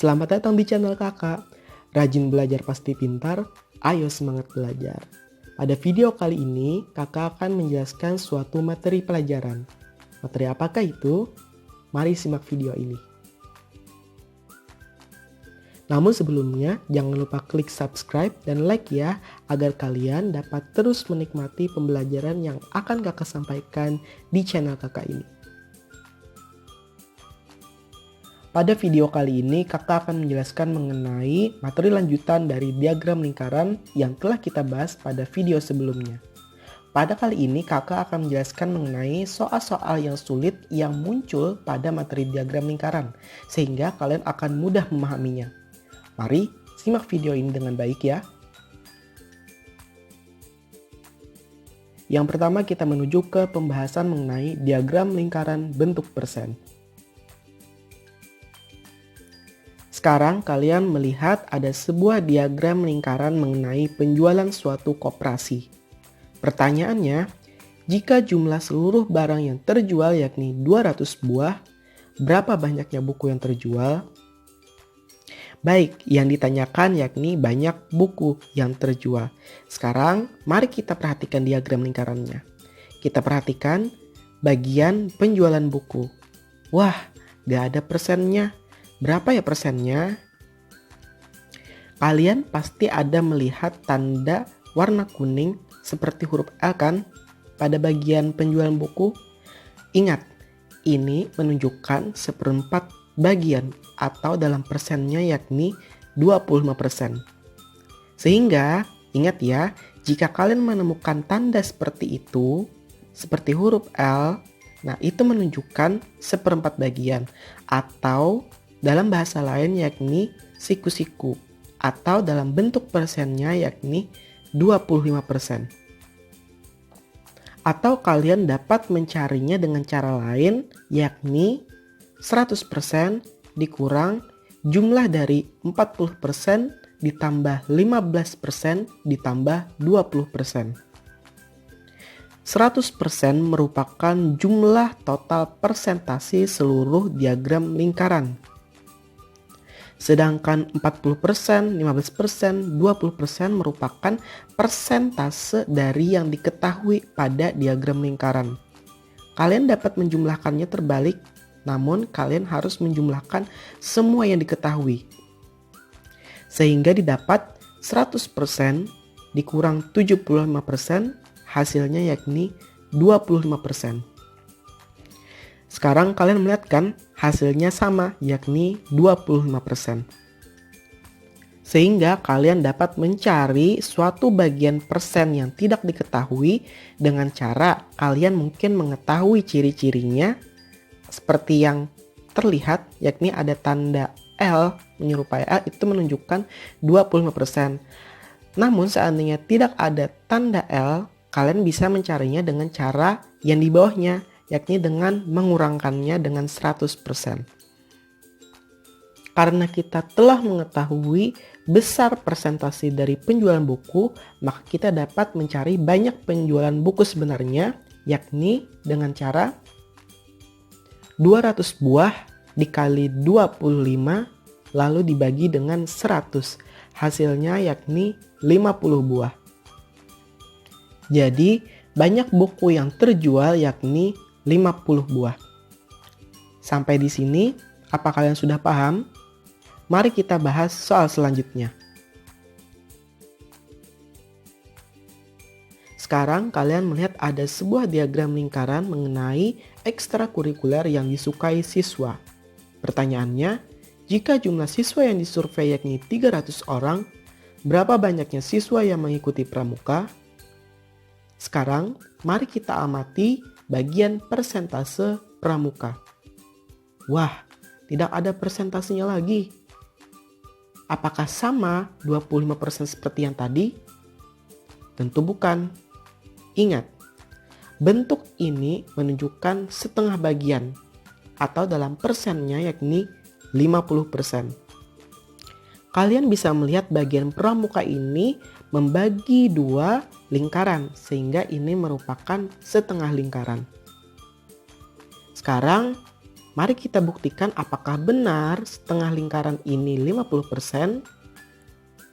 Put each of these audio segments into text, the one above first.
Selamat datang di channel kakak. Rajin belajar pasti pintar, ayo semangat belajar. Pada video kali ini, kakak akan menjelaskan suatu materi pelajaran. Materi apakah itu? Mari simak video ini. Namun sebelumnya, jangan lupa klik subscribe dan like ya, agar kalian dapat terus menikmati pembelajaran yang akan kakak sampaikan di channel kakak ini. Pada video kali ini, kakak akan menjelaskan mengenai materi lanjutan dari diagram lingkaran yang telah kita bahas pada video sebelumnya. Pada kali ini, kakak akan menjelaskan mengenai soal-soal yang sulit yang muncul pada materi diagram lingkaran, sehingga kalian akan mudah memahaminya. Mari simak video ini dengan baik ya. Yang pertama, kita menuju ke pembahasan mengenai diagram lingkaran bentuk persen. Sekarang kalian melihat ada sebuah diagram lingkaran mengenai penjualan suatu koperasi. Pertanyaannya, jika jumlah seluruh barang yang terjual yakni 200 buah, berapa banyaknya buku yang terjual? Baik, yang ditanyakan yakni banyak buku yang terjual. Sekarang, mari kita perhatikan diagram lingkarannya. Kita perhatikan bagian penjualan buku. Wah, gak ada persennya. Berapa ya persennya? Kalian pasti ada melihat tanda warna kuning seperti huruf L kan pada bagian penjualan buku? Ingat, ini menunjukkan seperempat bagian atau dalam persennya yakni 25%. Sehingga ingat ya, jika kalian menemukan tanda seperti itu, seperti huruf L, nah itu menunjukkan seperempat bagian atau dalam bahasa lain yakni siku-siku atau dalam bentuk persennya yakni 25%. Atau kalian dapat mencarinya dengan cara lain yakni 100% dikurang jumlah dari 40% ditambah 15% ditambah 20%. 100% merupakan jumlah total persentase seluruh diagram lingkaran. Sedangkan 40%, 15%, 20% merupakan persentase dari yang diketahui pada diagram lingkaran. Kalian dapat menjumlahkannya terbalik, namun kalian harus menjumlahkan semua yang diketahui. Sehingga didapat 100% dikurang 75%, hasilnya yakni 25%. Sekarang kalian melihat kan hasilnya sama yakni 25%. Sehingga kalian dapat mencari suatu bagian persen yang tidak diketahui dengan cara kalian mungkin mengetahui ciri-cirinya seperti yang terlihat yakni ada tanda L menyerupai L itu menunjukkan 25%. Namun seandainya tidak ada tanda L, kalian bisa mencarinya dengan cara yang di bawahnya yakni dengan mengurangkannya dengan 100%. Karena kita telah mengetahui besar persentase dari penjualan buku, maka kita dapat mencari banyak penjualan buku sebenarnya, yakni dengan cara 200 buah dikali 25 lalu dibagi dengan 100. Hasilnya yakni 50 buah. Jadi banyak buku yang terjual yakni 50 buah. Sampai di sini, apa kalian sudah paham? Mari kita bahas soal selanjutnya. Sekarang kalian melihat ada sebuah diagram lingkaran mengenai ekstrakurikuler yang disukai siswa. Pertanyaannya, jika jumlah siswa yang disurvei yakni 300 orang, berapa banyaknya siswa yang mengikuti pramuka? Sekarang, mari kita amati bagian persentase pramuka. Wah, tidak ada persentasenya lagi. Apakah sama 25% seperti yang tadi? Tentu bukan. Ingat, bentuk ini menunjukkan setengah bagian atau dalam persennya yakni 50%. Kalian bisa melihat bagian pramuka ini membagi dua lingkaran sehingga ini merupakan setengah lingkaran. Sekarang Mari kita buktikan apakah benar setengah lingkaran ini 50%,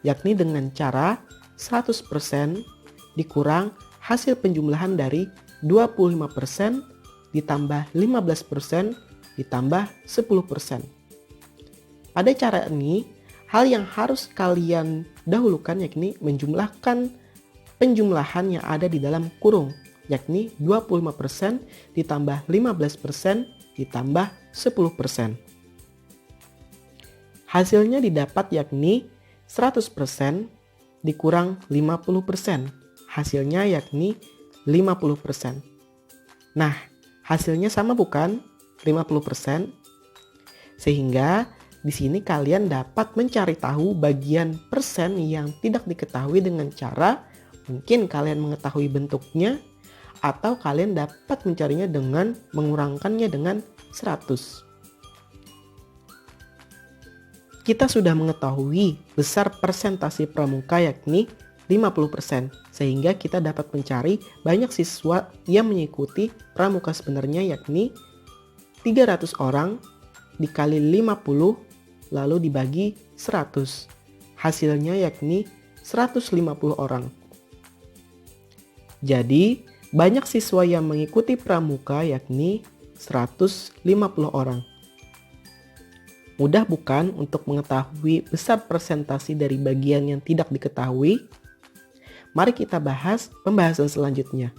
yakni dengan cara 100% dikurang hasil penjumlahan dari 25% ditambah 15% ditambah 10%. Pada cara ini, hal yang harus kalian dahulukan yakni menjumlahkan penjumlahan yang ada di dalam kurung, yakni 25% ditambah 15% ditambah 10%. Hasilnya didapat yakni 100% dikurang 50%. Hasilnya yakni 50%. Nah, hasilnya sama bukan? 50%. Sehingga di sini kalian dapat mencari tahu bagian persen yang tidak diketahui dengan cara mungkin kalian mengetahui bentuknya, atau kalian dapat mencarinya dengan mengurangkannya dengan 100. Kita sudah mengetahui besar persentase pramuka yakni 50%, sehingga kita dapat mencari banyak siswa yang mengikuti pramuka sebenarnya yakni 300 orang dikali 50 lalu dibagi 100. Hasilnya yakni 150 orang. Jadi, banyak siswa yang mengikuti pramuka yakni 150 orang. Mudah bukan untuk mengetahui besar persentase dari bagian yang tidak diketahui? Mari kita bahas pembahasan selanjutnya.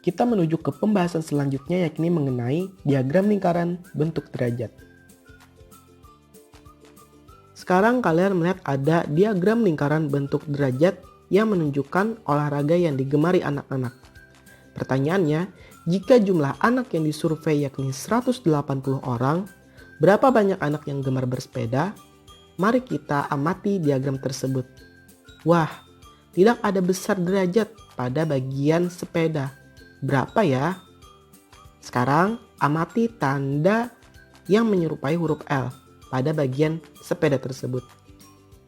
Kita menuju ke pembahasan selanjutnya yakni mengenai diagram lingkaran bentuk derajat. Sekarang kalian melihat ada diagram lingkaran bentuk derajat yang menunjukkan olahraga yang digemari anak-anak. Pertanyaannya, jika jumlah anak yang disurvei yakni 180 orang, berapa banyak anak yang gemar bersepeda? Mari kita amati diagram tersebut. Wah, tidak ada besar derajat pada bagian sepeda. Berapa ya? Sekarang amati tanda yang menyerupai huruf L pada bagian sepeda tersebut.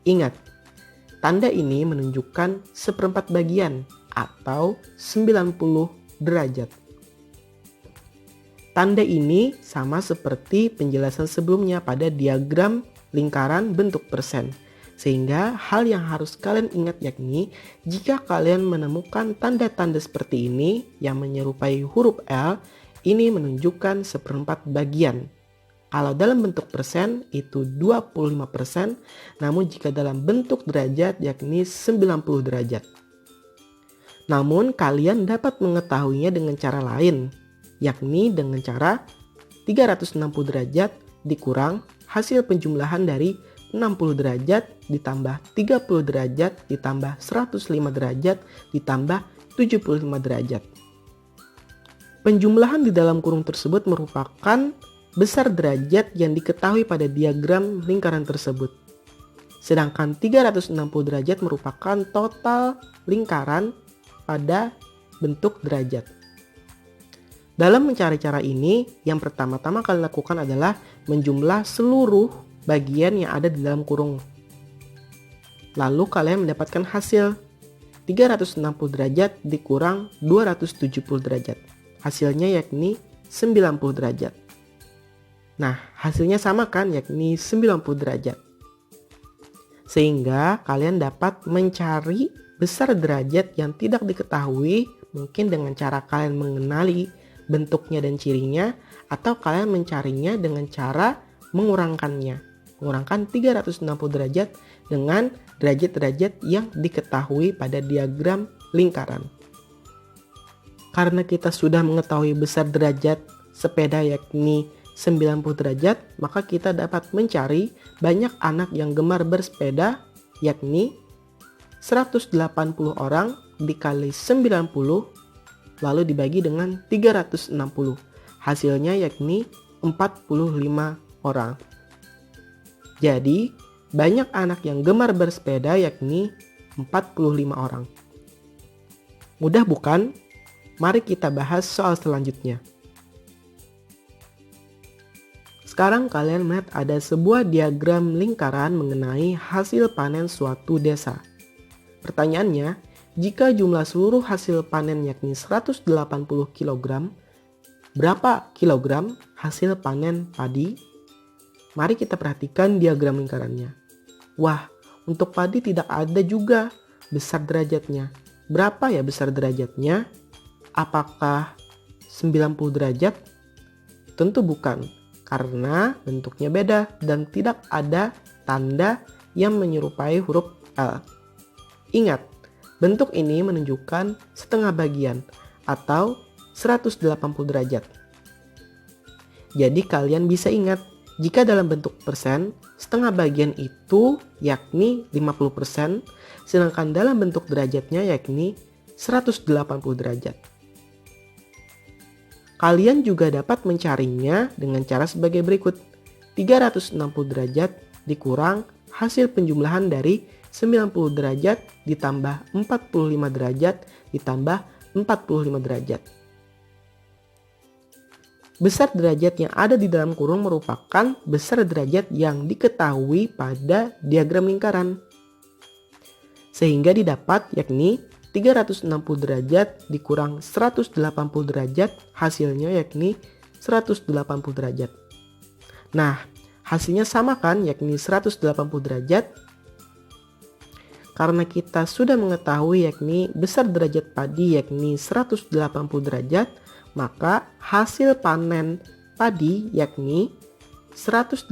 Ingat, tanda ini menunjukkan seperempat bagian atau 90 derajat. Tanda ini sama seperti penjelasan sebelumnya pada diagram lingkaran bentuk persen. Sehingga hal yang harus kalian ingat yakni jika kalian menemukan tanda-tanda seperti ini yang menyerupai huruf L, ini menunjukkan seperempat bagian. Kalau dalam bentuk persen itu 25%, namun jika dalam bentuk derajat yakni 90 derajat. Namun kalian dapat mengetahuinya dengan cara lain, yakni dengan cara 360 derajat dikurang hasil penjumlahan dari 60 derajat ditambah 30 derajat ditambah 105 derajat ditambah 75 derajat. Penjumlahan di dalam kurung tersebut merupakan besar derajat yang diketahui pada diagram lingkaran tersebut. Sedangkan 360 derajat merupakan total lingkaran pada bentuk derajat. Dalam mencari cara ini, yang pertama-tama kalian lakukan adalah menjumlah seluruh bagian yang ada di dalam kurung. Lalu kalian mendapatkan hasil 360 derajat dikurang 270 derajat. Hasilnya yakni 90 derajat. Nah, hasilnya sama kan, yakni 90 derajat. Sehingga kalian dapat mencari besar derajat yang tidak diketahui mungkin dengan cara kalian mengenali bentuknya dan cirinya, atau kalian mencarinya dengan cara mengurangkannya. Mengurangkan 360 derajat dengan derajat-derajat yang diketahui pada diagram lingkaran. Karena kita sudah mengetahui besar derajat sepeda yakni 90 derajat, maka kita dapat mencari banyak anak yang gemar bersepeda yakni 180 orang dikali 90 lalu dibagi dengan 360. Hasilnya yakni 45 orang. Jadi, banyak anak yang gemar bersepeda yakni 45 orang. Mudah bukan? Mari kita bahas soal selanjutnya. Sekarang kalian melihat ada sebuah diagram lingkaran mengenai hasil panen suatu desa. Pertanyaannya, jika jumlah seluruh hasil panen yakni 180 kg, Berapa kilogram hasil panen padi? Mari kita perhatikan diagram lingkarannya. Wah, untuk padi tidak ada juga besar derajatnya. Berapa ya besar derajatnya? Apakah 90 derajat? Tentu bukan, karena bentuknya beda dan tidak ada tanda yang menyerupai huruf L. Ingat, bentuk ini menunjukkan setengah bagian atau 180 derajat. Jadi kalian bisa ingat, jika dalam bentuk persen, setengah bagian itu yakni 50%, sedangkan dalam bentuk derajatnya yakni 180 derajat. Kalian juga dapat mencarinya dengan cara sebagai berikut. 360 derajat dikurang hasil penjumlahan dari 90 derajat ditambah 45 derajat ditambah 45 derajat. Besar derajat yang ada di dalam kurung merupakan besar derajat yang diketahui pada diagram lingkaran. Sehingga didapat yakni 360 derajat dikurang 180 derajat, hasilnya yakni 180 derajat. Nah, hasilnya sama kan, yakni 180 derajat. Karena kita sudah mengetahui yakni besar derajat padi yakni 180 derajat, maka hasil panen padi yakni 180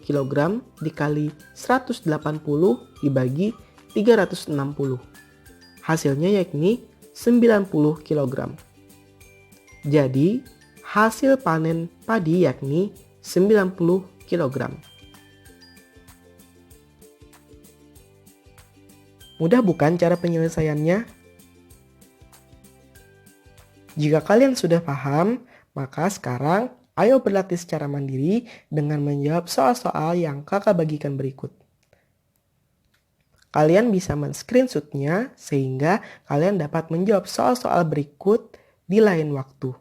kg dikali 180 dibagi 360. Hasilnya yakni 90 kg. Jadi hasil panen padi yakni 90 kg. Mudah bukan cara penyelesaiannya? Jika kalian sudah paham, maka sekarang ayo berlatih secara mandiri dengan menjawab soal-soal yang kakak bagikan berikut. Kalian bisa men-screenshot-nya sehingga kalian dapat menjawab soal-soal berikut di lain waktu.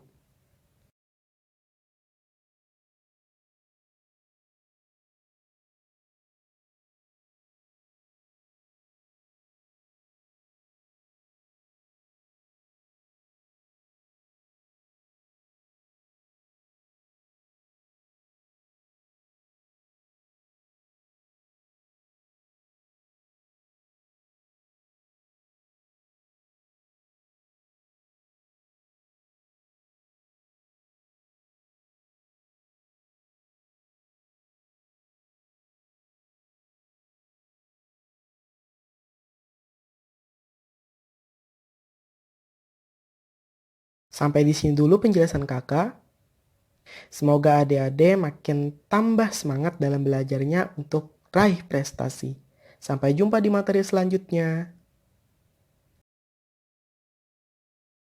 Sampai di sini dulu penjelasan kakak. Semoga adik-adik makin tambah semangat dalam belajarnya untuk raih prestasi. Sampai jumpa di materi selanjutnya.